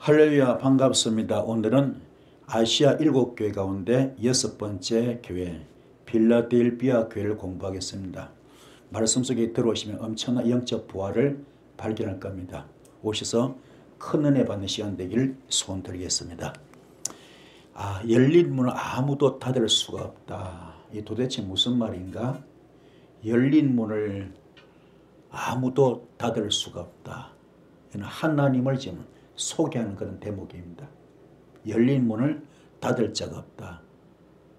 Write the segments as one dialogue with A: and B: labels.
A: 할렐루야, 반갑습니다. 오늘은 아시아 7교회 가운데 6번째 교회 빌라델비아 교회를 공부하겠습니다. 말씀 속에 들어오시면 엄청난 영적 부활을 발견할 겁니다. 오셔서 큰 은혜 받는 시간 되기를 소원드리겠습니다. 열린 문을 아무도 닫을 수가 없다. 이 도대체 무슨 말인가? 열린 문을 아무도 닫을 수가 없다. 이는 하나님을 지금 소개하는 그런 대목입니다. 열린 문을 닫을 자가 없다.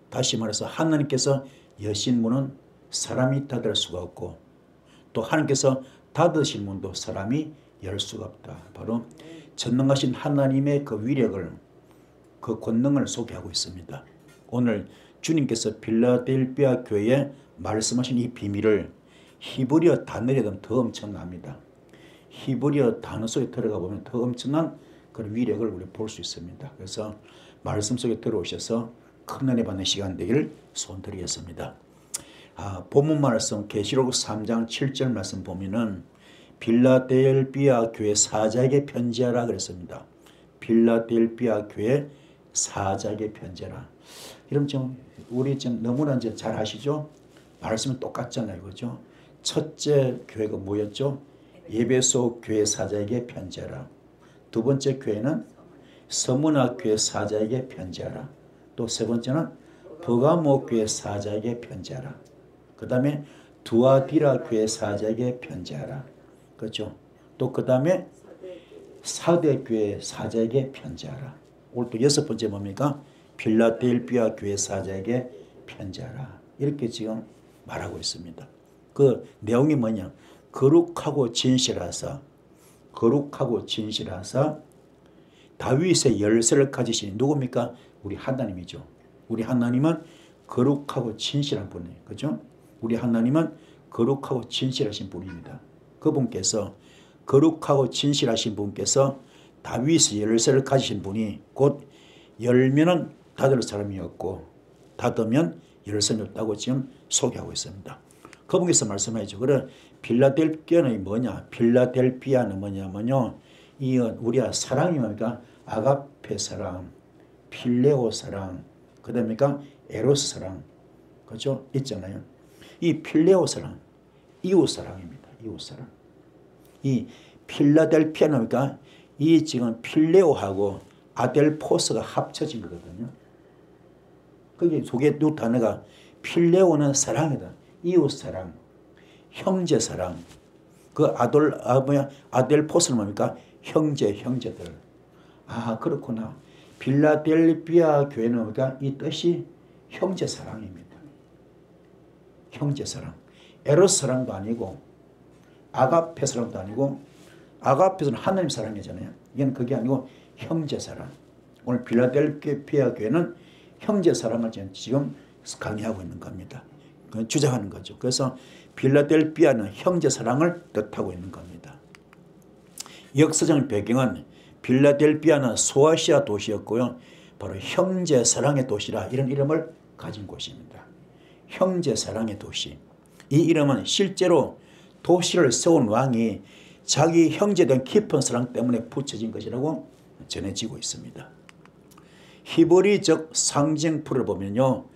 A: 다시 말해서 하나님께서 여신 문은 사람이 닫을 수가 없고, 또 하나님께서 닫으신 문도 사람이 열 수가 없다. 바로 전능하신 하나님의 그 위력을, 그 권능을 소개하고 있습니다. 오늘 주님께서 빌라델비아 교회에 말씀하신 이 비밀을 히브리어 단어에 보면 더 엄청납니다. 히브리어 단어 속에 들어가 보면 더 엄청난 그런 위력을 우리 볼 수 있습니다. 그래서 말씀 속에 들어오셔서 큰 은혜 받는 시간 되기를 소원드리겠습니다. 본문 말씀 계시록 3장 7절 말씀 보면은 빌라델비아 교회 사자에게 편지하라 그랬습니다. 빌라델비아 교회 사자에게 편지하라. 이러면 좀 우리 좀 너무나 이제 잘 아시죠? 말씀은 똑같잖아요, 그죠? 첫째 교회가 뭐였죠? 에베소 교회 사자에게 편지하라. 두 번째 교회는 서문화 교회 사자에게 편지하라. 또 세 번째는 버가모 교회 사자에게 편지하라. 그 다음에 두아디라 교회 사자에게 편지하라. 그렇죠? 또 그 다음에 사대 교회 사자에게 편지하라. 오늘 또 6번째 뭡니까? 빌라델비아 교회 사자에게 편지하라. 이렇게 지금 말하고 있습니다. 그 내용이 뭐냐? 거룩하고 진실하사 다윗의 열쇠를 가지신 누굽니까? 우리 하나님이죠. 우리 하나님은 거룩하고 진실한 분이에요. 그죠? 우리 하나님은 거룩하고 진실하신 분입니다. 그분께서 거룩하고 진실하신 분께서 다윗의 열쇠를 가지신 분이 곧 열면은 닫을 사람이 없고 닫으면 열쇠는 없다고 지금 소개하고 있습니다. 그분께서 말씀하죠. 그래 빌라델비아는 뭐냐? 빌라델비아는 뭐냐면요. 이 우리가 사랑이 뭡니까? 아가페 사랑, 필레오 사랑, 그다음에가 에로스 사랑, 그렇죠? 있잖아요. 이 필레오 사랑, 이웃 사랑입니다. 이웃 사랑. 이 필라델피아는 뭡니까? 이 지금 필레오하고 아델포스가 합쳐진 거거든요. 그게 속에 두 단어가 필레오는 사랑이다. 이웃 사랑, 형제 사랑. 그 아델포스는 뭡니까? 형제들. 그렇구나. 빌라델비아 교회는 뭡니까? 이 뜻이 형제 사랑입니다. 형제 사랑. 에로스 사랑도 아니고 아가페 사랑도 아니고, 아가페는 하나님 사랑이잖아요. 이건 그게 아니고 형제 사랑. 오늘 빌라델비아 교회는 형제 사랑을 지금 강의하고 있는 겁니다. 주장하는 거죠. 그래서 빌라델비아는 형제 사랑을 뜻하고 있는 겁니다. 역사적 배경은 빌라델비아는 소아시아 도시였고요. 바로 형제 사랑의 도시라 이런 이름을 가진 곳입니다. 형제 사랑의 도시. 이 이름은 실제로 도시를 세운 왕이 자기 형제된 깊은 사랑 때문에 붙여진 것이라고 전해지고 있습니다. 히브리적 상징풀을 보면요.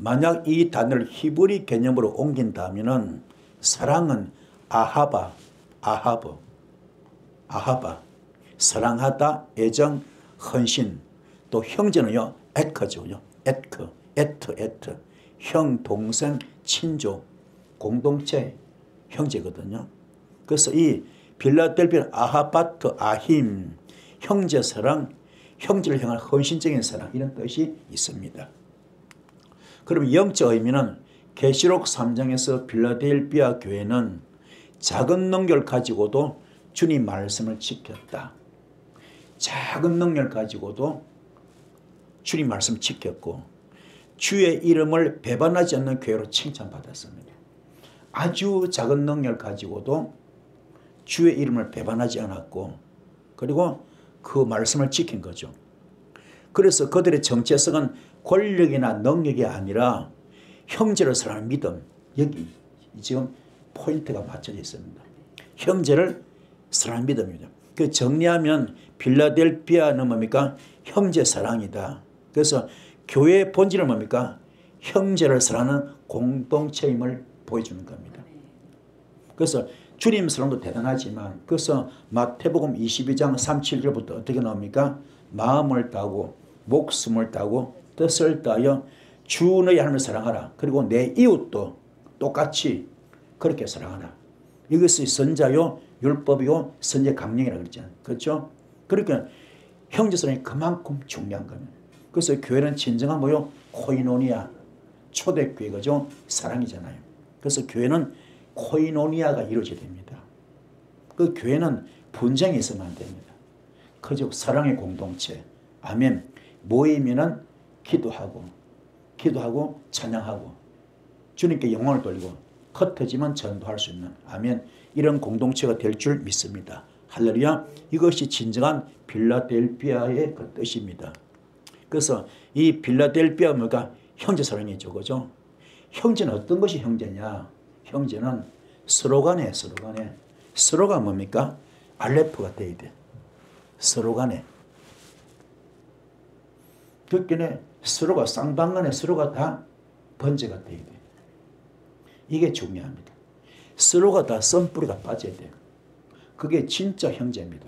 A: 만약 이 단어를 히브리 개념으로 옮긴다면은 사랑은 아하바, 사랑하다, 애정, 헌신. 또 형제는요, 에크죠. 에트. 형, 동생, 친족, 공동체, 형제거든요. 그래서 이 빌라델비아 아하바트, 아힘, 형제 사랑, 형제를 향한 헌신적인 사랑, 이런 뜻이 있습니다. 그럼 영적 의미는 계시록 3장에서 빌라델비아 교회는 작은 능력을 가지고도 주님 말씀을 지켰다. 작은 능력을 가지고도 주님 말씀을 지켰고 주의 이름을 배반하지 않는 교회로 칭찬받았습니다. 아주 작은 능력을 가지고도 주의 이름을 배반하지 않았고, 그리고 그 말씀을 지킨 거죠. 그래서 그들의 정체성은 권력이나 능력이 아니라 형제를 사랑하는 믿음. 여기 지금 포인트가 맞춰져 있습니다. 형제를 사랑하는 믿음입니다. 그 정리하면 필라델피아는 뭡니까? 형제 사랑이다. 그래서 교회의 본질은 뭡니까? 형제를 사랑하는 공동체임을 보여주는 겁니다. 그래서 주님 사랑도 대단하지만 그래서 마태복음 22장 37절부터 어떻게 나옵니까? 마음을 다하고 목숨을 다하고 뜻을 다하여 주 너희 하나님을 사랑하라. 그리고 내 이웃도 똑같이 그렇게 사랑하라. 이것이 선자요 율법이요 선제 강령이라고 그랬잖아요. 그렇죠? 그러니까 형제사랑이 그만큼 중요한 겁니다. 그래서 교회는 진정한 뭐요? 코이노니아 초대교회 그죠? 사랑이잖아요. 그래서 교회는 코이노니아가 이루어져야 됩니다. 그 교회는 분쟁이 있으면 안 됩니다. 그저 사랑의 공동체. 아멘. 모이면은 기도하고 찬양하고 주님께 영광을 돌리고 흩어지면 전도할 수 있는 아멘. 이런 공동체가 될 줄 믿습니다. 할렐루야. 이것이 진정한 필라델피아의 그 뜻입니다. 그래서 이 필라델피아 뭐가 형제사랑이죠. 그죠? 형제는 어떤 것이 형제냐? 형제는 서로 간에 서로가 뭡니까? 알레프가 돼야 돼. 서로 간에. 그렇게 서로가 쌍방간에 서로가 다 번제가 돼야 돼. 이게 중요합니다. 서로가 다 썬뿌리가 빠져야 돼요. 그게 진짜 형제입니다.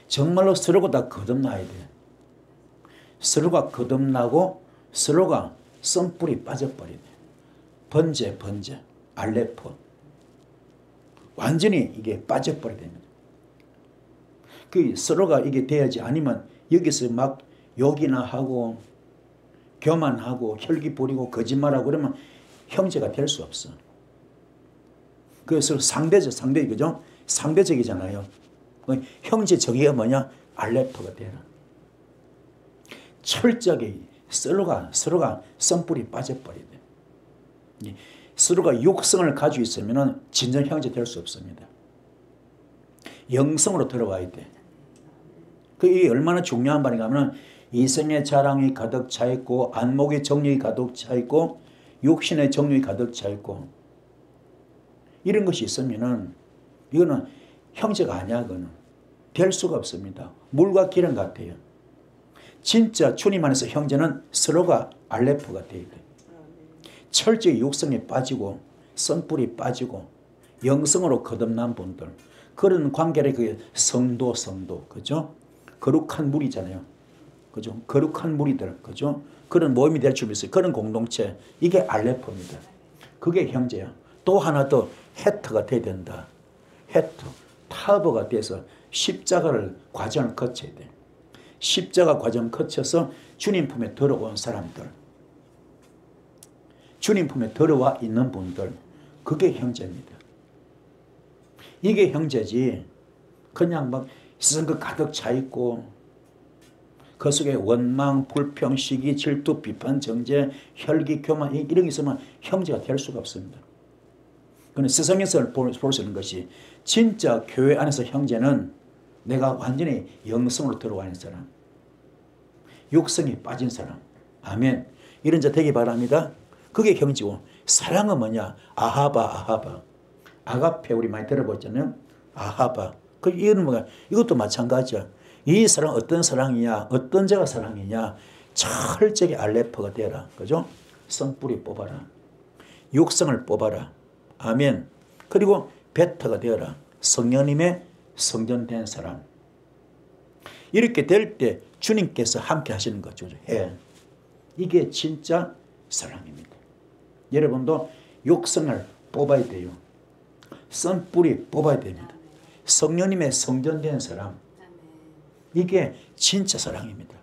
A: 정말로 서로가 다 거듭나야 돼요. 서로가 거듭나고 서로가 썬뿌리 빠져버려야 돼요. 번제, 알레프. 완전히 이게 빠져버려야 됩니다. 그 서로가 이게 돼야지 아니면 여기서 막 욕이나 하고 교만하고 혈기 부리고 거짓말하고 그러면 형제가 될 수 없어. 그래서 상대적, 그죠? 상대적이잖아요. 형제 저기가 뭐냐? 알레프가 되라. 철저하게 서로가 썬뿌리 빠져버려야 돼. 서로가 육성을 가지고 있으면 진정 형제 될 수 없습니다. 영성으로 들어와야 돼. 그게 얼마나 중요한 말인가 하면 이성의 자랑이 가득 차 있고 안목의 정욕이 가득 차 있고 육신의 정욕이 가득 차 있고 이런 것이 있으면은 이거는 형제가 아니야. 그거는 될 수가 없습니다. 물과 기름 같아요. 진짜 주님 안에서 형제는 서로가 알레프가 돼야 돼. 철저히 육성에 빠지고 썬뿌리 빠지고 영성으로 거듭난 분들 그런 관계를 그게 성도 그죠? 거룩한 무리잖아요. 그죠? 거룩한 무리들 그죠? 그런 모임이 될 줄 믿어요. 그런 공동체 이게 알레프입니다. 그게 형제야. 또 하나 더 헤트가 돼야 된다. 헤트 타버가 돼서 십자가를 과정을 거쳐야 돼. 십자가 과정 거쳐서 주님 품에 들어온 사람들 주님 품에 들어와 있는 분들 그게 형제입니다. 이게 형제지 그냥 막 세상 그 가득 차 있고 그 속에 원망, 불평, 시기, 질투, 비판, 정죄, 혈기, 교만 이런 게 있으면 형제가 될 수가 없습니다. 그런데 세상에서 볼 수 있는 것이 진짜 교회 안에서 형제는 내가 완전히 영성으로 들어와 있는 사람 육성이 빠진 사람 아멘 이런 자 되기 바랍니다. 그게 형제고 사랑은 뭐냐? 아하바 아가페 우리 많이 들어보잖아요. 아하바 그 이거는 뭐야? 이것도 마찬가지야. 이 사랑 어떤 사랑이냐? 어떤 자가 사랑이냐? 철저하게 알레프가 되라. 그죠? 성뿌리 뽑아라. 육성을 뽑아라. 아멘. 그리고 베터가 되어라. 성령님의 성전된 사람. 이렇게 될 때 주님께서 함께 하시는 거죠. 이게 진짜 사랑입니다. 여러분도 육성을 뽑아야 돼요. 썬뿌리 뽑아야 됩니다. 성령님의 성전된 사람. 이게 진짜 사랑입니다.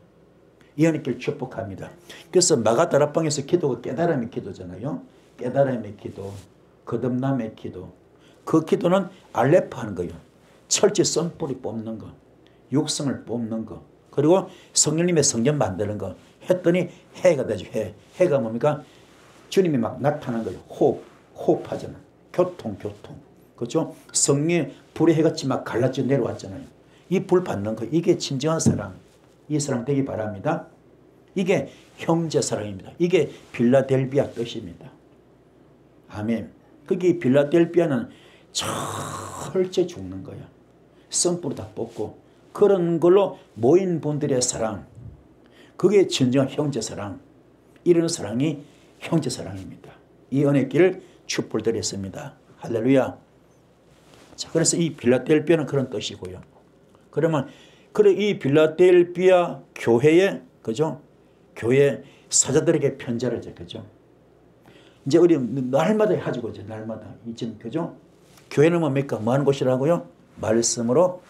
A: 이하나님께 축복합니다. 그래서 마가다락방에서 기도가 깨달음의 기도잖아요. 깨달음의 기도, 거듭남의 기도. 그 기도는 알레프 하는 거예요. 철저히 썬뿌리 뽑는 거, 육성을 뽑는 거, 그리고 성령님의 성전 만드는 거 했더니 해가 되죠. 해가 뭡니까? 주님이 막 나타난 거예요. 호흡하잖아. 교통. 그렇죠? 성령의 불의 해같이 막 갈라져 내려왔잖아요. 이 불 받는 거 이게 진정한 사랑. 이 사랑 되기 바랍니다. 이게 형제 사랑입니다. 이게 필라델피아 뜻입니다. 아멘. 거기 필라델피아는 철저히 죽는 거야. 썸뿌리 다 뽑고. 그런 걸로 모인 분들의 사랑, 그게 진정한 형제사랑. 이런 사랑이 형제사랑입니다. 이 은혜길 축복드렸습니다. 할렐루야. 자, 그래서 이 빌라델비아는 그런 뜻이고요. 그러면 그래 이 빌라델비아 교회에 그죠? 교회 사자들에게 편지를 하죠. 그죠? 이제 우리 날마다 하죠. 그죠? 날마다. 이제 그죠? 교회는 뭡니까? 뭐 하는 곳이라고요? 말씀으로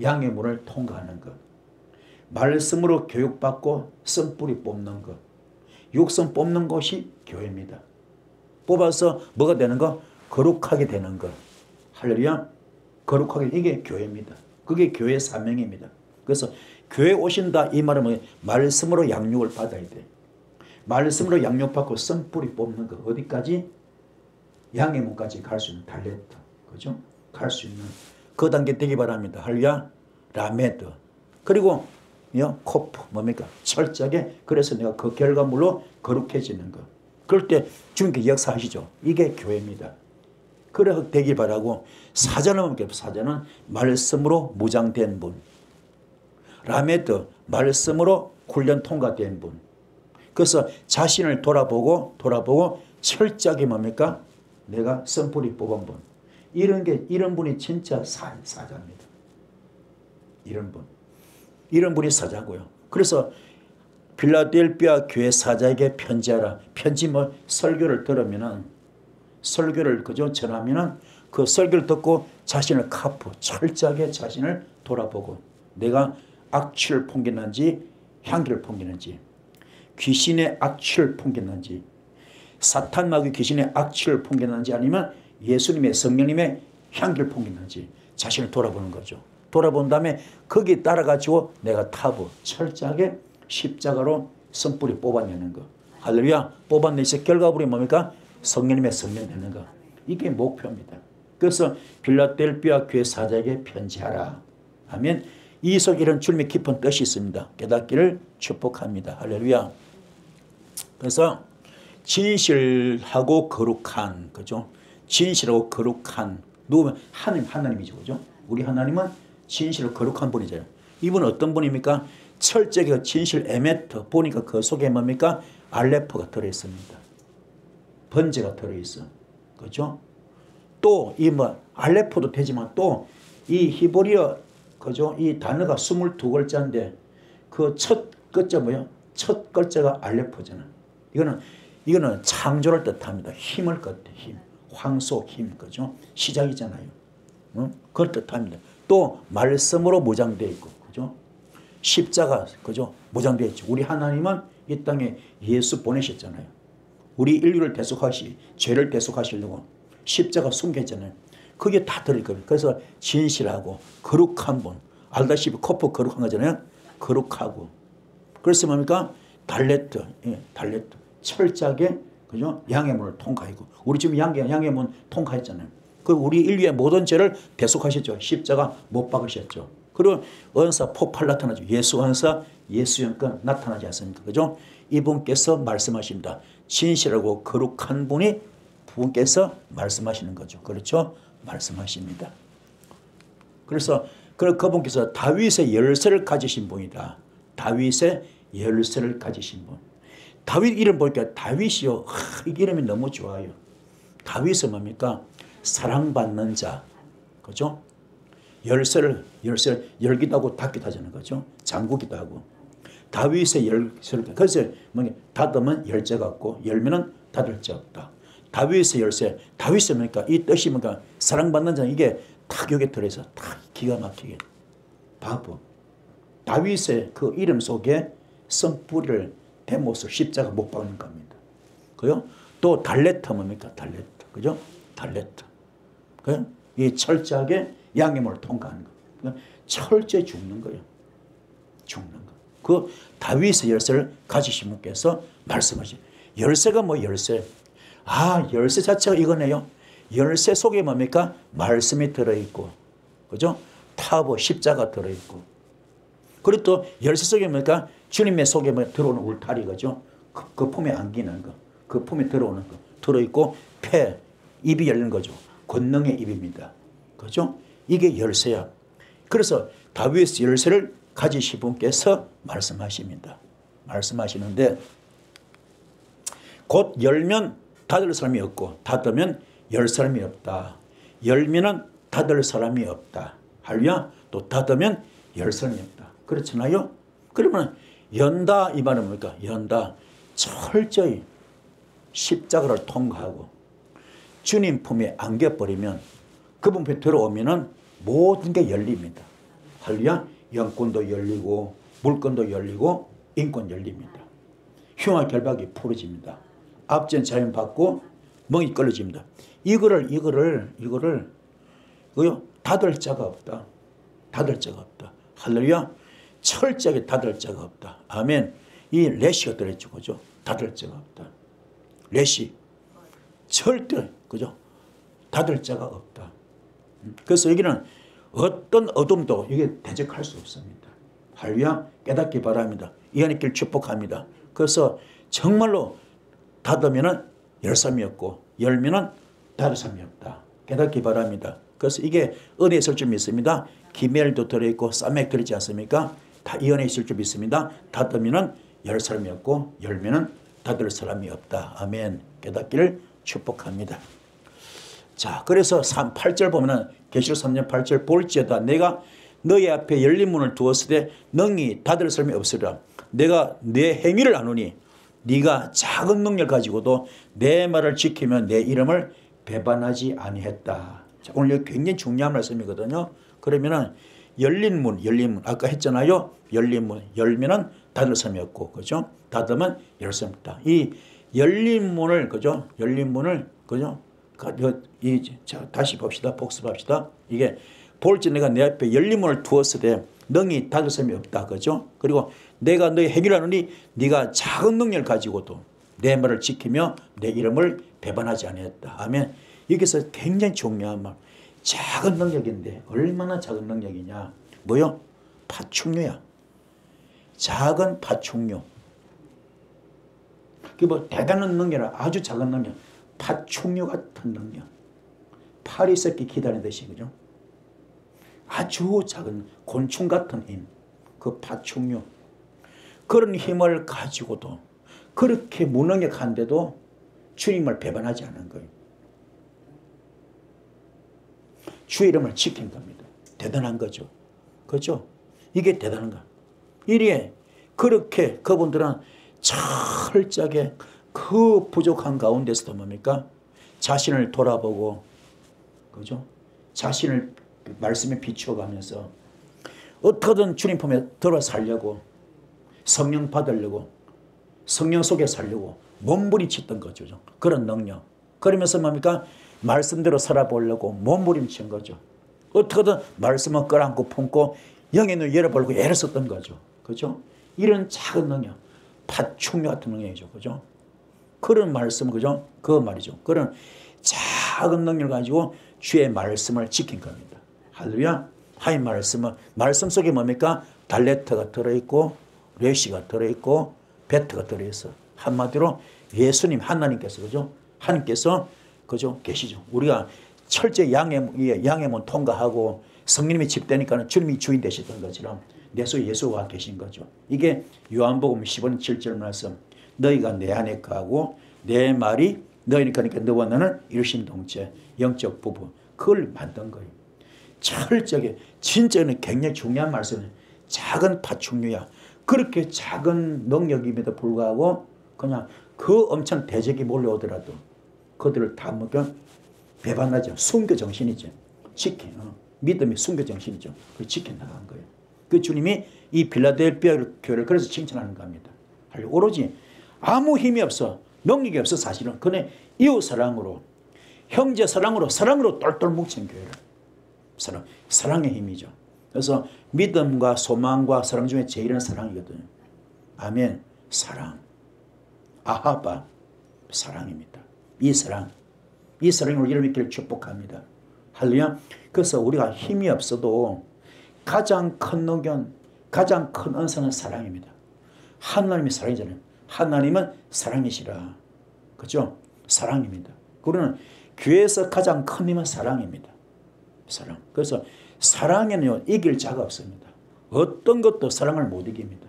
A: 양의 문을 통과하는 것. 말씀으로 교육받고 씀뿌리 뽑는 것. 육성 뽑는 것이 교회입니다. 뽑아서 뭐가 되는 거? 거룩하게 되는 것. 할렐루야. 거룩하게, 이게 교회입니다. 그게 교회의 사명입니다. 그래서 교회 오신다 이 말은 뭐예요? 말씀으로 양육을 받아야 돼. 말씀으로 양육받고 씀뿌리 뽑는 것. 어디까지? 양의 문까지 갈 수 있는 달레트. 그죠? 갈 수 있는 그 단계 되기 바랍니다. 할렐루야. 라메드. 그리고 코프 뭡니까? 철저하게. 그래서 내가 그 결과물로 거룩해지는 것. 그럴 때 주님께 역사하시죠. 이게 교회입니다. 그래 되길 바라고. 사자는 뭡니까? 사자는 말씀으로 무장된 분. 라메드 말씀으로 훈련 통과된 분. 그래서 자신을 돌아보고 철저하게 뭡니까? 내가 씀뿌리 뽑은 분. 이런 분이 진짜 사자입니다. 이런 분이 사자고요. 그래서 필라델피아 교회 사자에게 편지하라. 편지 뭐 설교를 들으면은 설교를 그저 전하면은 그 설교를 듣고 자신을 철저하게 자신을 돌아보고 내가 악취를 풍기는지 향기를 풍기는지 귀신의 악취를 풍기는지 사탄 마귀 귀신의 악취를 풍기는지 아니면 예수님의 성령님의 향기를 풍기는지 자신을 돌아보는 거죠. 돌아본 다음에 거기에 따라가지고 내가 철저하게 십자가로 씀뿌리 뽑아내는 거. 할렐루야. 뽑아내서 결과물이 뭡니까? 성령님의 성령 되는 거. 이게 목표입니다. 그래서 빌라델비아 교회 사자에게 편지하라. 하면 이 속에 이런 주님의 깊은 뜻이 있습니다. 깨닫기를 축복합니다. 할렐루야. 그래서 진실하고 거룩한, 그죠? 진실하고 거룩한, 누구면 하나님이죠. 그죠? 우리 하나님은 진실하고 거룩한 분이잖아요. 이분은 어떤 분입니까? 철저하게 진실 에메트, 보니까 그 속에 뭡니까? 알레프가 들어있습니다. 번제가 들어있어. 그죠? 또, 알레프도 되지만 또, 이 히브리어, 그죠? 이 단어가 22글자인데, 그 첫 글자 뭐예요? 첫 글자가 알레프잖아. 이거는 창조를 뜻합니다. 힘을 뜻해, 힘. 황소 힘, 그죠? 시작이잖아요. 그걸 뜻합니다. 또, 말씀으로 무장되어 있고, 그죠? 십자가, 그죠? 무장되어 있죠. 우리 하나님은 이 땅에 예수 보내셨잖아요. 우리 인류를 죄를 대속하시려고 십자가 숨겼잖아요. 그게 다 들어있거든요. 그래서 진실하고 거룩한 분. 알다시피 코프 거룩한 거잖아요. 거룩하고. 그래서 뭡니까? 달레트. 철저하게, 그죠? 양의 문을 통과하고. 우리 지금 양의 문 통과했잖아요. 그 우리 인류의 모든 죄를 대속하셨죠. 십자가 못 박으셨죠. 그리고 은사 폭발 나타나죠. 예수 은사, 예수 영권 나타나지 않습니까? 그죠? 이분께서 말씀하십니다. 진실하고 거룩한 분께서 말씀하시는 거죠. 그렇죠? 말씀하십니다. 그래서 그분께서 다윗의 열쇠를 가지신 분이다. 다윗의 열쇠를 가지신 분. 다윗 이름 보니까 다윗이요. 이 이름이 너무 좋아요. 다윗은 뭡니까? 사랑받는 자. 그죠? 열쇠를 열기도 하고 닫기도 하자는 거죠. 잠그기도 하고. 다윗의 열쇠를, 그래서 닫으면 열쇠가 없고 열면은 닫을 자 없다. 다윗의 열쇠. 다윗은 뭡니까? 이 뜻이 뭡니까? 사랑받는 자. 이게 딱 여기 들어서 딱 기가 막히게. 바보. 다윗의 그 이름 속에 씀뿌리를 대못을 십자가 못 박는 겁니다. 그요? 또 달레트 뭡니까? 달레트. 그죠? 달레트. 그요? 이 철저하게 양의 문을 통과하는 거. 그러니까 철저히 죽는 거예요. 죽는 거. 그 다윗의 열쇠를 가지신 분께서 말씀하시죠. 열쇠가 뭐 열쇠? 열쇠 자체가 이거네요. 열쇠 속에 뭡니까? 말씀이 들어있고, 그죠? 타보 십자가 들어있고. 그리고 또 열쇠 속에 뭡니까? 주님의 속에 들어오는 울타리, 그죠? 그 품에 안기는 거. 그 품에 들어오는 거. 들어있고, 입이 열린 거죠. 권능의 입입니다. 그죠? 이게 열쇠야. 그래서 다윗 열쇠를 가지신 분께서 말씀하십니다. 말씀하시는데 곧 열면 닫을 사람이 없고 닫으면 열 사람이 없다. 열면은 닫을 사람이 없다. 할렐루야. 또 닫으면 열 사람이 없다. 그렇잖아요. 그러면 연다 이 말은 뭡니까? 연다. 철저히 십자가를 통과하고 주님 품에 안겨버리면 그분 품에 들어오면은 모든 게 열립니다. 할렐루야. 영권도 열리고 물권도 열리고 인권 열립니다. 흉악 결박이 풀어집니다. 앞전 자연 받고 멍이 끌어집니다. 이거를 닫을 자가 없다. 닫을 자가 없다. 할렐루야. 철저하게 닫을 자가 없다. 아멘. 이 레시가 들어있죠. 그죠? 닫을 자가 없다. 레시. 절대, 그죠? 닫을 자가 없다. 그래서 여기는 어떤 어둠도 이게 대적할 수 없습니다. 할렐루야. 깨닫기 바랍니다. 이 안의 길 축복합니다. 그래서 정말로 닫으면은 열 사람이 없고 열면은 닫을 사람이 없다. 깨닫기 바랍니다. 그래서 이게 은혜에 있을 줄 믿습니다. 기멜도 들어있고 싸맥 들어있지 않습니까? 다 이 은혜에 있을 줄 믿습니다. 닫으면은 열 사람이 없고 열면은 닫을 사람이 없다. 아멘. 깨닫기를 축복합니다. 자, 그래서 8절 보면은 계시록 3장 8절 볼지어다 내가 너희 앞에 열린 문을 두었으되 능히 닫을 사람이 없으리라. 내가 내 행위를 아노니 네가 작은 능력 가지고도 내 말을 지키며 내 이름을 배반하지 아니했다. 자, 오늘 굉장히 중요한 말씀이거든요. 그러면은 열린 문 아까 했잖아요. 열린 문 열면은 닫을 사람이 없고 그죠? 닫으면 열 사람이 없다. 이 열린 문을 그죠? 열린 문을 그죠? 자, 다시 봅시다. 복습합시다. 이게 볼지 내가 내 앞에 열린 문을 두었으되 능히 닫을 사람이 없다. 그죠? 그리고 내가 너희 행위를 하느니 네가 작은 능력을 가지고도 내 말을 지키며 내 이름을 배반하지 아니했다. 아멘. 여기서 굉장히 중요한 말. 작은 능력인데 얼마나 작은 능력이냐. 뭐요? 파충류야. 작은 파충류. 그게 뭐 대단한 능력이라 아주 작은 능력. 파충류 같은 능력. 파리 새끼 기다리듯이 그죠? 아주 작은 곤충 같은 힘. 그 파충류. 그런 힘을 가지고도 그렇게 무능력한데도 주님을 배반하지 않은 거예요. 주의 이름을 지킨 겁니다. 대단한 거죠. 그렇죠? 이게 대단한 거야. 이리에 그렇게 그분들은 철저하게 그 부족한 가운데서도 뭡니까? 자신을 돌아보고 그죠? 자신을 말씀에 비추어가면서 어떻게든 주님 품에 들어 살려고 성령 받으려고 성령 속에 살려고 몸부림쳤던 거죠. 그런 능력. 그러면서 뭡니까? 말씀대로 살아보려고 몸부림친 거죠. 어떻게든 말씀을 끌어안고 품고 영의 눈을 열어보려고 애를 썼던 거죠. 그죠? 이런 작은 능력. 파충류 같은 능력이죠. 그죠? 그런 말씀, 그죠? 그 말이죠. 그런 작은 능력을 가지고 주의 말씀을 지킨 겁니다. 할렐루야. 하나님 말씀은, 말씀 속에 뭡니까? 달레트가 들어있고, 레시가 들어있고, 베트가 들어있어. 한마디로 예수님, 하나님께서, 그죠? 하나님께서, 그죠? 계시죠. 우리가 철저히 양의 문 통과하고 성령님이 집되니까 주님이 주인 되시던 것처럼 내 속에 예수가 계신 거죠. 이게 요한복음 15장 7절 말씀. 너희가 내 안에 거하고 내 말이 너희는 그러니까 너와 나는 일심동체 영적 부부 그걸 만든 거예요. 철저하게 진짜는 굉장히 중요한 말씀이에요. 작은 파충류야. 그렇게 작은 능력임에도 불구하고 그냥 그 엄청 대적이 몰려오더라도 그들을 다 먹여 배반하죠. 순교 정신이죠. 지켜. 믿음이 순교 정신이죠. 그걸 지켜나간 거예요. 그 주님이 이 필라델피아 교회를 그래서 칭찬하는 겁니다. 오로지 아무 힘이 없어. 능력이 없어 사실은. 그네 이웃 사랑으로 형제 사랑으로 똘똘 뭉친 교회를. 사랑의 힘이죠. 그래서 믿음과 소망과 사랑 중에 제일은 사랑이거든요. 아멘. 사랑. 아하바. 사랑입니다. 이 사랑이 우리 이름 있기를 축복합니다. 할렐루야. 그래서 우리가 힘이 없어도 가장 큰 능력, 가장 큰 은사는 사랑입니다. 하나님이 사랑이잖아요. 하나님은 사랑이시라. 그죠? 사랑입니다. 우리는 교회에서 가장 큰 힘은 사랑입니다. 사랑. 그래서 사랑에는요, 이길 자가 없습니다. 어떤 것도 사랑을 못 이깁니다.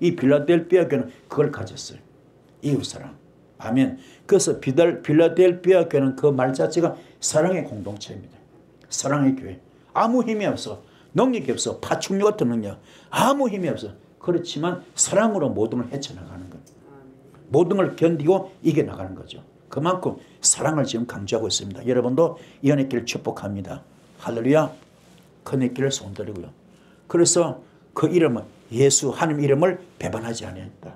A: 이 빌라델피아 교회는 그걸 가졌어요. 이웃사랑. 아멘. 그래서 빌라델피아 교회는 그 말 자체가 사랑의 공동체입니다. 사랑의 교회. 아무 힘이 없어. 능력이 없어. 파충류 같은 능력. 아무 힘이 없어. 그렇지만 사랑으로 모든 걸 헤쳐나가는 거예요. 모든 걸 견디고 이겨나가는 거죠. 그만큼 사랑을 지금 강조하고 있습니다. 여러분도 이 은혜 길을 축복합니다. 할렐루야. 그 은혜 길을 손들이고요. 그래서 그 이름은 예수 하나님 이름을 배반하지 않았다.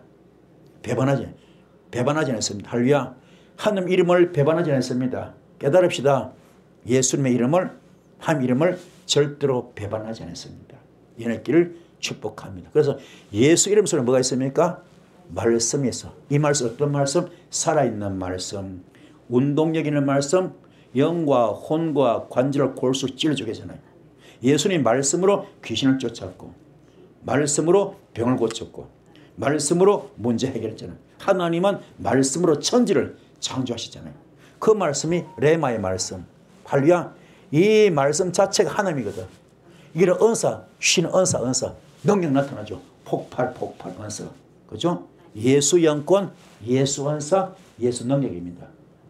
A: 배반하지 않았습니다. 할렐루야. 하나님 이름을 배반하지 않았습니다. 깨달읍시다. 예수님의 이름을, 하나님 이름을 절대로 배반하지 않았습니다. 이 은혜 길을 축복합니다. 그래서 예수 이름 속에 뭐가 있습니까? 말씀이 있어. 이 말씀 어떤 말씀? 살아있는 말씀, 운동력 있는 말씀, 영과 혼과 관절을 골수 찔러주게 하잖아요. 예수님 말씀으로 귀신을 쫓았고, 말씀으로 병을 고쳤고, 말씀으로 문제 해결했잖아요. 하나님은 말씀으로 천지를 창조하시잖아요. 그 말씀이 레마의 말씀. 할렐루야. 이 말씀 자체가 하나님이거든. 이게 은사, 쉬는 은사. 능력 나타나죠. 폭발, 은사. 그죠? 예수 영권, 예수 은사, 예수 능력입니다.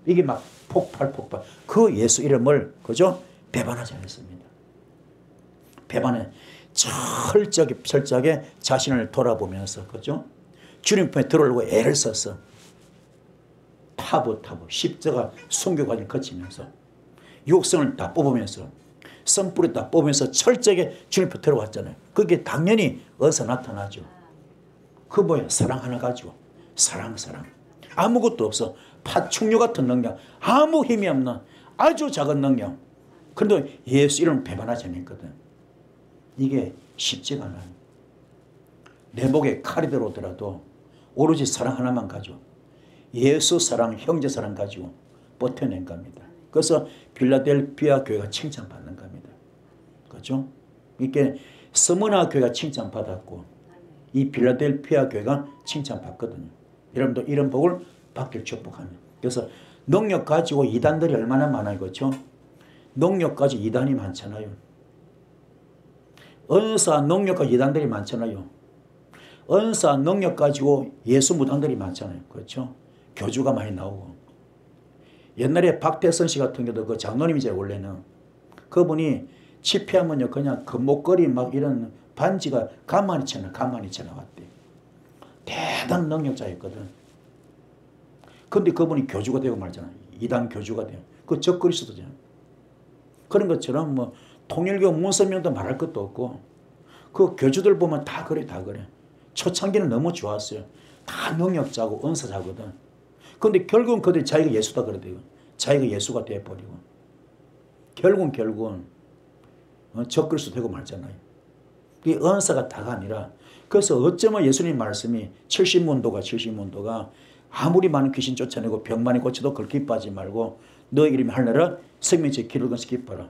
A: 이게 막 폭발. 그 예수 이름을, 그죠? 배반하지 않았습니다. 배반해. 철저하게 자신을 돌아보면서, 그죠? 주님 품에 들어오려고 애를 썼어. 타부, 십자가 순교 과정을 거치면서, 육성을 다 뽑으면서, 선뿌리 다 뽑으면서 철저하게 주님 품에 들어왔잖아요. 그게 당연히 어디서 나타나죠. 그 뭐야? 사랑 하나 가지고. 사랑. 아무것도 없어. 파충류 같은 능력, 아무 힘이 없는 아주 작은 능력. 그런데 예수 이름을 배반하지 않았거든. 이게 쉽지가 않아요. 내 목에 칼이 들어오더라도 오로지 사랑 하나만 가지고, 예수 사랑, 형제 사랑 가지고 버텨낸 겁니다. 그래서 빌라델피아 교회가 칭찬받는 겁니다. 그렇죠? 이게 스무나 교회가 칭찬받았고, 이 빌라델피아 교회가 칭찬받거든요. 여러분도 이런 복을 받길 축복합니다. 그래서 능력 가지고 이단들이 얼마나 많아요. 그렇죠? 능력 가지고 이단이 많잖아요. 은사 능력 가지고 이단들이 많잖아요. 은사 능력 가지고 예수 무당들이 많잖아요. 그렇죠? 교주가 많이 나오고. 옛날에 박태선 씨 같은 경우도 그 장로님이죠. 원래는 그분이 집회하면요 그냥 금목걸이 막 이런 반지가 가만히 쳐나왔대. 대단한 능력자였거든. 근데 그분이 교주가 되고 말잖아요. 이단 교주가 돼요. 그 적그리스도잖아요. 그런 것처럼 뭐 통일교 문선명도 말할 것도 없고, 그 교주들 보면 다 그래. 초창기는 너무 좋았어요. 다 능력자고 은사자거든. 근데 결국은 그들이 자기가 예수다 그러대요. 자기가 예수가 돼버리고. 결국은 적그리스도 되고 말잖아요. 이게 은사가 다가 아니라, 그래서 어쩌면 예수님 말씀이 70문도가 아무리 많은 귀신 쫓아내고 병 많이 고쳐도 그걸 기뻐하지 말고 너희 이름이 하늘나라 생명책 기록된 것을 기뻐하라.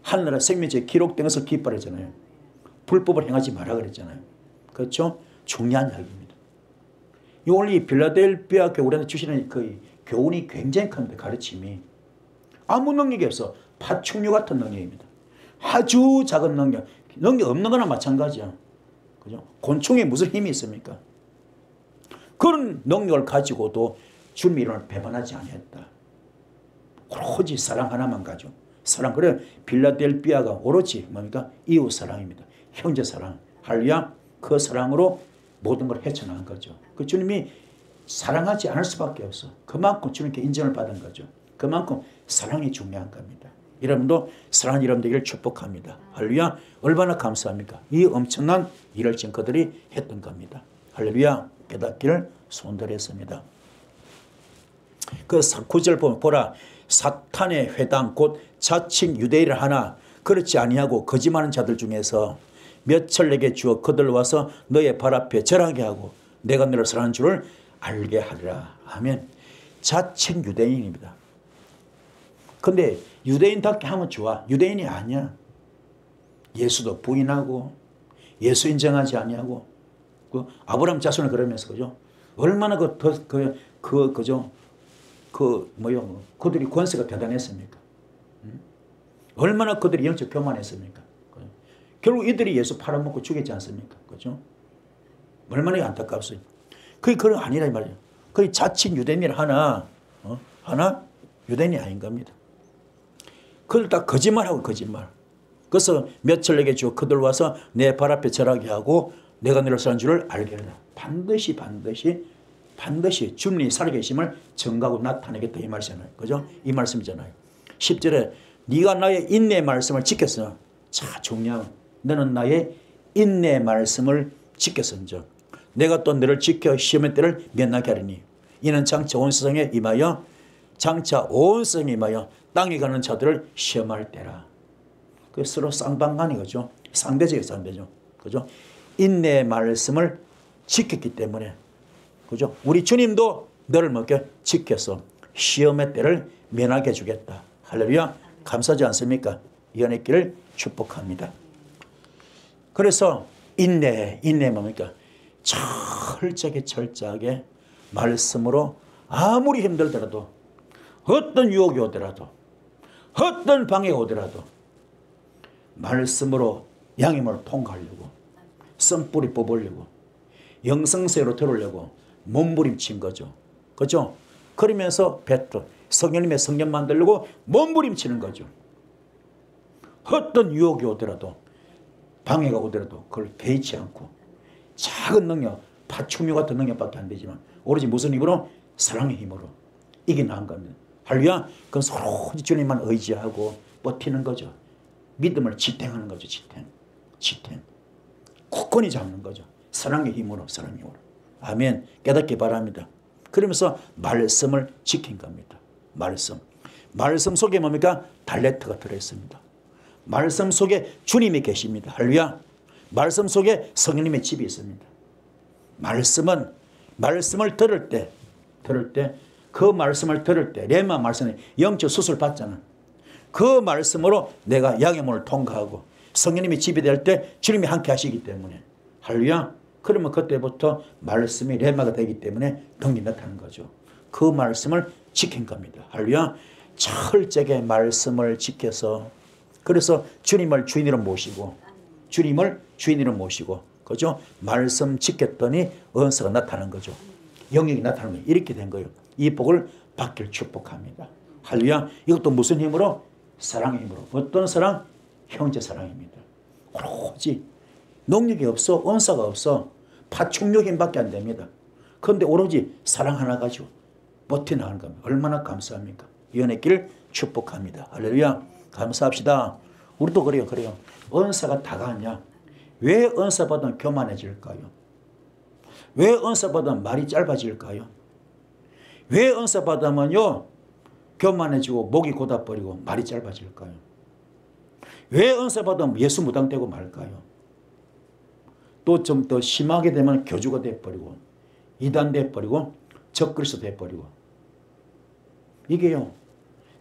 A: 하늘나라 생명책에 기록된 것을 기뻐하잖아요. 불법을 행하지 마라 그랬잖아요. 그렇죠? 중요한 이야기입니다. 오늘 이 빌라델피아 교회한테 주시는 그 교훈이 굉장히 큽니다. 가르침이. 아무 능력이 없어. 파충류 같은 능력입니다. 아주 작은 능력 없는 거나 마찬가지야. 그죠? 곤충에 무슨 힘이 있습니까? 그런 능력을 가지고도 주님 이름을 배반하지 않았다. 오로지 사랑 하나만 가지고. 사랑. 그래 빌라델피아가 오로지 뭡니까? 이웃 사랑입니다. 형제 사랑. 할렐루야. 그 사랑으로 모든 걸 헤쳐나간 거죠. 그 주님이 사랑하지 않을 수밖에 없어. 그만큼 주님께 인정을 받은 거죠. 그만큼 사랑이 중요한 겁니다. 여러분도 사랑하는 여러분 되기를 축복합니다. 할렐루야. 얼마나 감사합니까? 이 엄청난 일을 지금 그들이 했던 겁니다. 할렐루야. 깨닫기를 손들었습니다. 그 9절 보면 보라 사탄의 회당 곧 자칭 유대인을 하나 그렇지 아니하고 거짓말하는 자들 중에서 몇철 내게 주어 그들 와서 너의 발 앞에 절하게 하고 내가 너를 사랑하는 줄을 알게 하리라. 아멘. 자칭 유대인입니다. 근데 유대인답게 하면 좋아. 유대인이 아니야. 예수도 부인하고 예수 인정하지 아니하고 그 아브라함 자손을 그러면서 그죠? 얼마나 그죠? 그들이 권세가 대단했습니까? 얼마나 그들이 영적 교만했습니까? 결국 이들이 예수 팔아먹고 죽였지 않습니까? 그죠? 얼마나 안타깝어요. 그게 그런 거 아니라 이 말이에요. 그게 자칫 유대인이 하나 유대인이 아닌 겁니다. 그들 다 거짓말하고 거짓말. 그래서 며칠 내게 주어 그들 와서 내 발 앞에 절하게 하고 내가 너를 사는 줄을 알게 하라. 반드시 주님이 살아계심을 증거하고 나타내겠다 이 말씀이잖아요. 그죠? 이 말씀이잖아요. 10절에 네가 나의 인내 말씀을 지켰어. 자, 중요한 너는 나의 인내 말씀을 지켰은즉 내가 또 너를 지켜 시험의 때를 면하게 하리니 이는 장차 온 세상에 임하여 땅에 가는 자들을 시험할 때라. 그 서로 쌍방간이 거죠. 상대죠. 그죠? 인내의 말씀을 지켰기 때문에, 그죠? 우리 주님도 너를 먹게 지켜서 시험의 때를 면하게 해주겠다. 할렐루야. 감사하지 않습니까? 이 은혜의 길을 축복합니다. 그래서 인내 뭡니까? 철저하게 말씀으로 아무리 힘들더라도 어떤 유혹이 오더라도 어떤 방해가 오더라도 말씀으로 양임을 통과하려고 씀뿌리 뽑으려고 영성세로 들으려고 몸부림친 거죠. 그렇죠? 그러면서 성령님의 성령 만들려고 몸부림치는 거죠. 어떤 유혹이 오더라도 방해가 오더라도 그걸 개의치 않고 작은 능력, 파충류 같은 능력밖에 안 되지만 오로지 무슨 힘으로? 사랑의 힘으로 이겨나간 겁니다. 할렐루야. 그건 서로 주님만 의지하고 버티는 거죠. 믿음을 지탱하는 거죠. 지탱. 굳건히 잡는 거죠. 사랑의 힘으로. 아멘. 깨닫기 바랍니다. 그러면서 말씀을 지킨 겁니다. 말씀 속에 뭡니까? 달레트가 들어있습니다. 말씀 속에 주님이 계십니다. 할렐루야. 말씀 속에 성령님의 집이 있습니다. 말씀을 들을 때 레마 말씀에 영적 수술 받잖아. 그 말씀으로 내가 양의 통과하고 성령님이 집이 될 때 주님이 함께 하시기 때문에 할렐루야. 그러면 그때부터 말씀이 레마가 되기 때문에 능력이 나타나는 거죠. 그 말씀을 지킨 겁니다. 할렐루야. 철저하게 말씀을 지켜서 그래서 주님을 주인으로 모시고 그죠? 말씀 지켰더니 은사가 나타난 거죠. 영역이 나타나는 거예요. 이렇게 된 거예요. 이 복을 받길 축복합니다. 할렐루야. 이것도 무슨 힘으로? 사랑의 힘으로. 어떤 사랑? 형제 사랑입니다. 오로지 능력이 없어, 은사가 없어, 파충류 힘밖에 안 됩니다. 그런데 오로지 사랑 하나 가지고 버텨나가는 겁니다. 얼마나 감사합니까? 이 은혜의 길 축복합니다. 할렐루야. 감사합시다. 우리도 그래요. 은사가 다가왔냐? 왜 은사 받으면 교만해질까요? 왜 은사 받으면 말이 짧아질까요? 왜 은사 받으면요 교만해지고 목이 곧아버리고 말이 짧아질까요? 왜 은사 받으면 예수 무당되고 말까요? 또 좀 더 심하게 되면 교주가 돼버리고 이단 돼버리고 적그리스도 돼버리고 이게요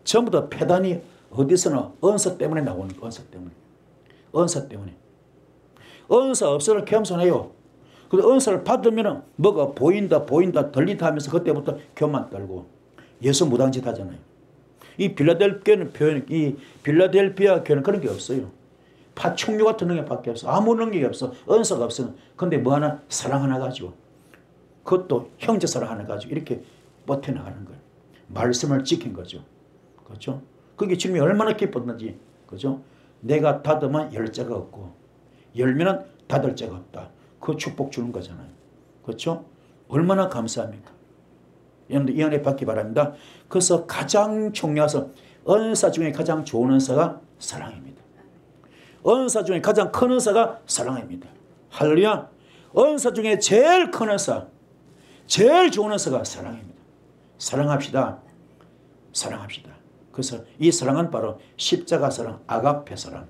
A: 전부 다 폐단이 어디서나 은사 때문에 나오는 거예요. 은사 때문에. 은사 없으면 겸손해요. 근데 은사를 받으면 뭐가 보인다 들리다 하면서 그때부터 교만 떨고 예수 무당짓 하잖아요. 이 빌라델피아 교회는 그런 게 없어요. 파충류 같은 능력밖에 없어. 아무 능력이 없어. 은사가 없어. 근데 뭐 하나? 사랑 하나 가지고 그것도 형제 사랑 하나 가지고 이렇게 버텨나가는 거예요. 말씀을 지킨 거죠. 그렇죠? 그게 주님이 얼마나 기뻤는지. 그죠? 내가 닫으면 열 자가 없고 열면은 닫을 자가 없다. 그 축복 주는 거잖아요. 그렇죠? 얼마나 감사합니까? 여러분들 이 은혜 받기 바랍니다. 그래서 가장 중요해서 은사 중에 가장 좋은 은사가 사랑입니다. 은사 중에 가장 큰 은사가 사랑입니다. 할렐루야. 은사 중에 제일 큰 은사, 제일 좋은 은사가 사랑입니다. 사랑합시다. 그래서 이 사랑은 바로 십자가 사랑, 아가페 사랑.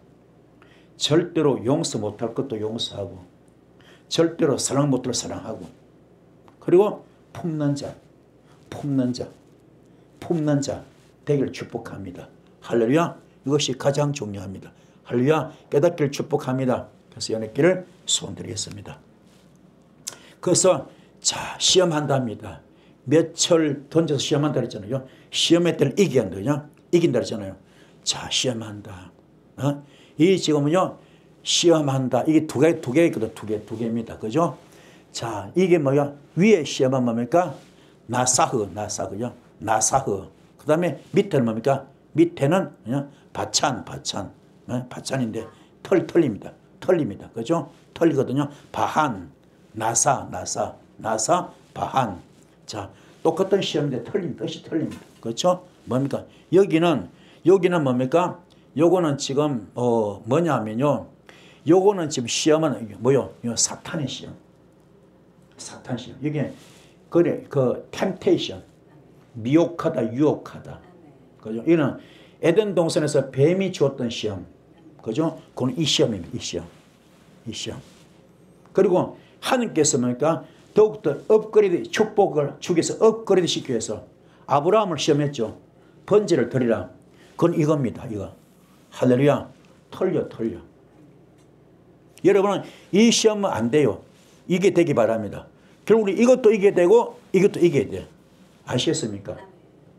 A: 절대로 용서 못할 것도 용서하고 절대로 사랑 못할 사랑하고 그리고 품는 자 되기를 축복합니다. 할렐루야. 이것이 가장 중요합니다. 할렐루야. 깨닫기를 축복합니다. 그래서 연애길을 소원드리겠습니다. 그래서 자 시험한답니다. 몇철 던져서 시험한다 그랬잖아요. 시험의 때를 이기게 한다. 이긴다 그랬잖아요. 자, 시험한다. 이 지금은요, 시험한다. 이게 두 개 있거든. 두 개입니다. 그죠? 자, 이게 뭐야? 위에 시험은 뭡니까? 나사흐요. 나사흐. 그 다음에 밑에는 뭡니까? 밑에는 바찬인데 털립니다. 그죠? 털리거든요. 바한, 나사, 바한. 자, 똑같은 시험인데 뜻이 틀립니다. 그렇죠? 뭡니까? 여기는 뭡니까? 요거는 지금 뭐냐면요. 요거는 지금 시험은 뭐요? 사탄의 시험. 사탄 시험. 이게 그래 템테이션. 미혹하다, 유혹하다. 그죠? 이는 에덴 동산에서 뱀이 주었던 시험. 그죠? 그건 이 시험입니다. 이 시험. 그리고 하나님께서 뭡니까? 더욱더 업그레이드, 축복을 주기 위해서 업그레이드 시키기 위해서 아브라함을 시험했죠. 번제를 드리라. 그건 이겁니다. 이거. 할렐루야. 털려. 여러분은 이 시험은 안 돼요. 이게 되기 바랍니다. 결국 우리 이것도 이겨야 되고 이것도 이겨야 돼요. 아시겠습니까?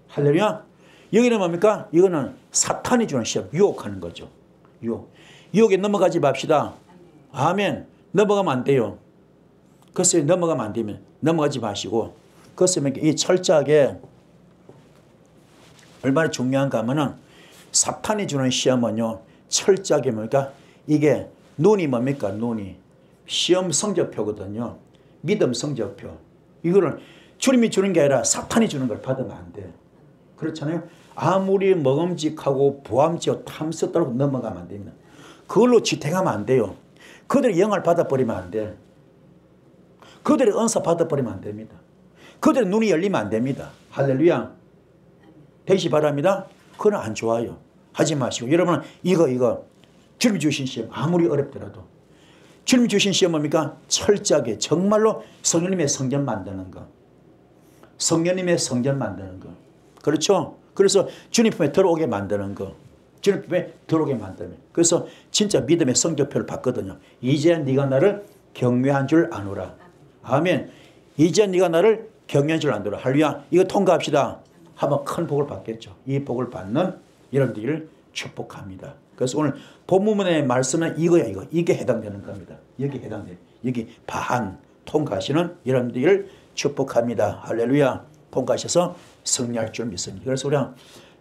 A: 할렐루야. 여기는 뭡니까? 이거는 사탄이 주는 시험. 유혹하는 거죠. 유혹에 넘어가지 맙시다. 아멘. 넘어가면 안 돼요. 그래서 넘어가면 안 되면 넘어가지 마시고, 그래서 이 철저하게 얼마나 중요한가 하면은 사탄이 주는 시험은요, 철저하게 뭡니까? 이게 눈이 뭡니까? 눈이 시험 성적표거든요. 믿음 성적표. 이거를 주님이 주는 게 아니라 사탄이 주는 걸 받으면 안 돼. 그렇잖아요. 아무리 먹음직하고 보암직하고 탐스럽다고 넘어가면 안 됩니다. 그걸로 지탱하면 안 돼요. 그들의 영을 받아버리면 안 돼. 그들의 은사 받아버리면 안 됩니다. 그들의 눈이 열리면 안 됩니다. 할렐루야. 되시 바랍니다. 그건 안 좋아요. 하지 마시고. 여러분은 이거 주님 주신 시험 아무리 어렵더라도 주님 주신 시험 뭡니까? 철저하게 정말로 성령님의 성전 만드는 거. 성령님의 성전 만드는 거. 그렇죠? 그래서 주님 품에 들어오게 만드는 거. 주님 품에 들어오게 만드는 거. 그래서 진짜 믿음의 성적표를 받거든요. 이제 네가 나를 경외한 줄 아노라. 아멘. 이제 네가 나를 경외한 줄 아노라. 할렐루야. 이거 통과합시다. 하면 큰 복을 받겠죠. 이 복을 받는 여러분들을 축복합니다. 그래서 오늘 본문의 말씀은 이거야. 이게 해당되는 겁니다. 여기 해당돼요. 여기 바한 통과하시는 여러분들을 축복합니다. 할렐루야. 통과하셔서 승리할 줄 믿습니다. 그래서 우리가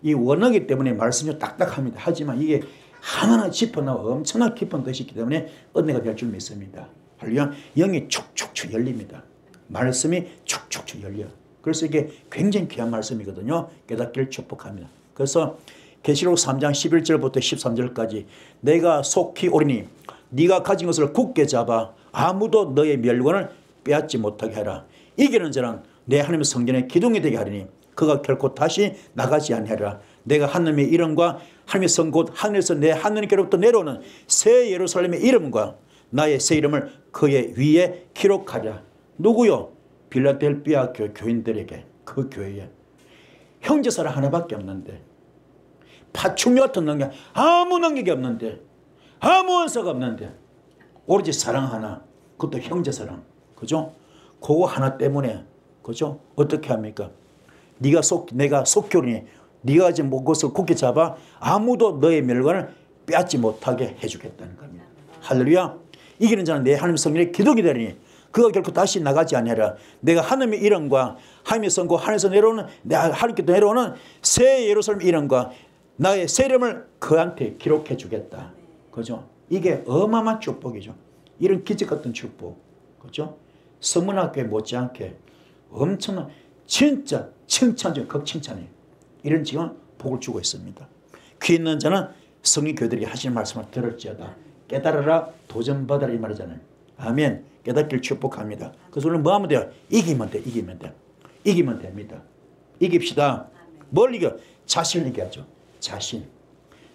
A: 이 원어기 때문에 말씀이 딱딱합니다. 하지만 이게 하나하나 짚어나와 엄청나게 깊은 뜻이 있기 때문에 은혜가 될 줄 믿습니다. 할렐루야. 영이 축축축 열립니다. 말씀이 축축축 열려요. 그래서 이게 굉장히 귀한 말씀이거든요. 깨닫기를 축복합니다. 그래서 계시록 3장 11절부터 13절까지 내가 속히 오리니 네가 가진 것을 굳게 잡아 아무도 너의 멸관을 빼앗지 못하게 하라. 이기는 자는 내 하나님의 성전의 기둥이 되게 하리니 그가 결코 다시 나가지 아니하리라. 내가 하나님의 이름과 하나님의 성 곧 하늘에서 내 하나님께로부터 내려오는 새 예루살렘의 이름과 나의 새 이름을 그의 위에 기록하리라. 누구요? 빌라델피아 교인들에게, 그 교회에 형제사랑 하나밖에 없는데, 파충류 같은 능력, 아무 능력이 없는데, 아무 은사가 없는데 오로지 사랑 하나, 그것도 형제사랑. 그죠? 그거 하나 때문에, 그죠? 어떻게 합니까? 내가 속교리니 네가 가진 것을 굳게 잡아 아무도 너의 멸관을 빼앗지 못하게 해주겠다는 겁니다. 할렐루야. 이기는 자는 내 하나님 성전의 기둥이 되리니 그가 결코 다시 나가지 아니하리라. 내가 하나님의 이름과 하나님의 성고 하늘에서 내려오는 하나님께서 내려오는 새 예루살렘 이름과 나의 새 이름을 그한테 기록해 주겠다. 그죠? 이게 어마어마한 축복이죠. 이런 기적 같은 축복. 그죠? 성문학교에 못지않게 엄청난 진짜 칭찬 중 극칭찬이에요. 이런 지금 복을 주고 있습니다. 귀 있는 자는 성령 교들이 하시는 말씀을 들을지어다. 깨달아라 도전받아라 이 말이잖아요. 아멘. 깨닫기를 축복합니다. 그래서 오늘 뭐 하면 돼요? 이기면 됩니다. 이깁시다. 뭘 이겨? 자신을 이겨야죠.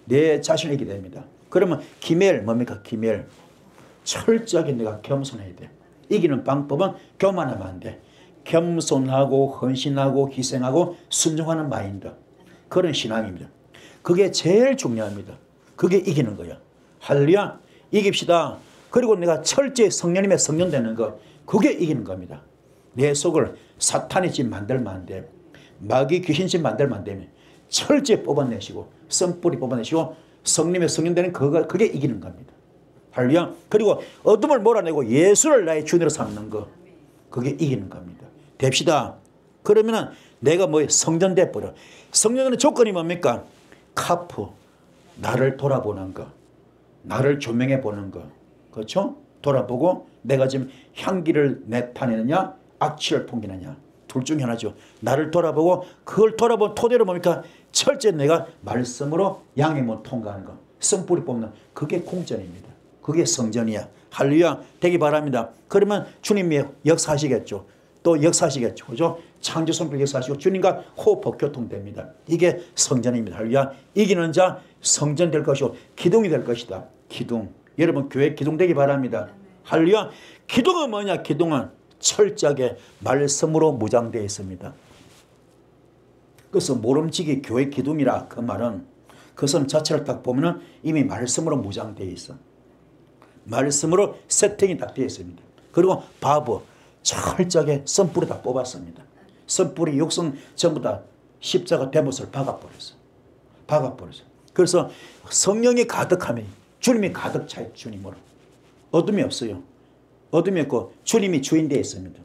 A: 내 자신을 이기게 됩니다. 그러면 기멜 뭡니까? 기멜. 철저하게 내가 겸손해야 돼. 이기는 방법은 교만하면 안 돼. 겸손하고 헌신하고 희생하고 순종하는 마인드. 그런 신앙입니다. 그게 제일 중요합니다. 그게 이기는 거야. 할렐루야. 이깁시다. 그리고 내가 철저히 성령님의 성전 되는 거, 그게 이기는 겁니다. 내 속을 사탄의 집 만들면 안 돼. 마귀 귀신 집 만들면 안 되면 철저히 뽑아내시고 썬뿌리 뽑아내시고 성령의 성령되는 그게 이기는 겁니다. 할렐루야. 그리고 어둠을 몰아내고 예수를 나의 주인으로 삼는 거, 그게 이기는 겁니다. 됩시다. 그러면은 내가 성전돼 버려. 성전의 조건이 뭡니까? 카프, 나를 돌아보는 거, 나를 조명해 보는 거, 그렇죠? 돌아보고 내가 지금 향기를 내타내느냐 악취를 풍기느냐, 둘 중에 하나죠. 나를 돌아보고 그걸 돌아본 토대로 뭡니까? 철저히 내가 말씀으로 양의 문 통과하는 거, 성뿌리 뽑는, 그게 공전입니다. 그게 성전이야. 할렐루야. 되기 바랍니다. 그러면 주님이 역사하시겠죠. 또 역사하시겠죠. 그죠? 창조 성품 역사하시고 주님과 호흡 교통됩니다. 이게 성전입니다. 할렐루야. 이기는 자 성전 될 것이고 기둥이 될 것이다. 기둥. 여러분 교회 기둥 되기 바랍니다. 할렐루야. 기둥은 뭐냐? 기둥은 철저하게 말씀으로 무장되어 있습니다. 그래서 모름지기 교회 기둥이라 그 말은 그 선 자체를 딱 보면 이미 말씀으로 무장되어 있어. 말씀으로 세팅이 딱 되어 있습니다. 그리고 바보 철저하게 선뿌리 다 뽑았습니다. 선뿌리 육성 전부 다 십자가 대못을 박아버렸어. 박아버렸어. 그래서 성령이 가득하면 주님이 가득 차요. 주님으로. 어둠이 없어요. 어둠이 없고 주님이 주인되어 있습니다.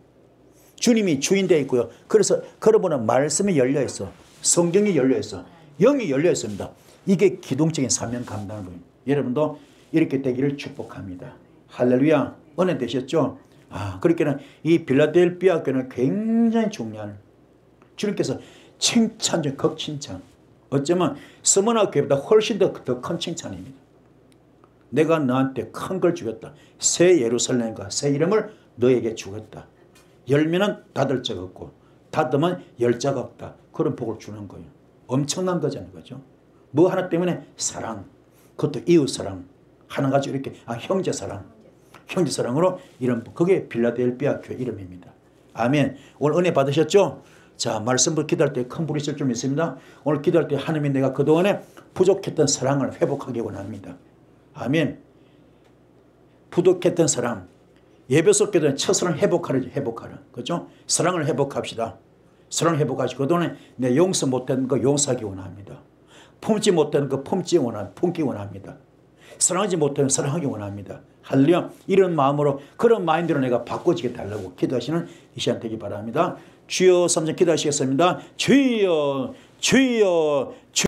A: 주님이 주인되어 있고요. 그래서 그러므로 말씀이 열려 있어. 성경이 열려 있어. 영이 열려 있습니다. 이게 기둥적인 사명 감당하는 거예요. 여러분도 이렇게 되기를 축복합니다. 할렐루야. 은혜 되셨죠? 그렇게는 이 빌라델피아 교회는 굉장히 중요한, 주님께서 칭찬 중 극칭찬, 어쩌면 스무나 교회보다 훨씬 더 큰 칭찬입니다. 내가 너한테 큰 걸 주겠다. 새 예루살렘과 새 이름을 너에게 주겠다. 열면은 닫을 자가 없고 닫으면 열 자가 없다. 그런 복을 주는 거예요. 엄청난 거잖아요. 그죠? 뭐 하나 때문에 사랑, 그것도 이웃사랑, 하나 가지고 이렇게 형제사랑, 형제사랑으로 이런, 그게 빌라델피아 교회 이름입니다. 아멘. 오늘 은혜 받으셨죠? 자, 말씀부터 기도할 때 큰 불이 있을 좀 있습니다. 오늘 기도할 때 하나님이 내가 그동안에 부족했던 사랑을 회복하기 원합니다. 아멘. 부족했던 사랑, 예배소 기도는 첫사랑 회복하라. 그렇죠? 사랑을 회복합시다. 사랑을 회복하시고 그동안에 내 용서 못한 거 용서하기 원합니다. 품지 못한 거 품기 원합니다. 사랑하지 못하면 사랑하기 원합니다. 할렐루야. 이런 마음으로, 그런 마인드로 내가 바꿔지게 달라고 기도하시는 이 시간 되기 바랍니다. 주여 3절 기도하시겠습니다. 주여 주여 주여.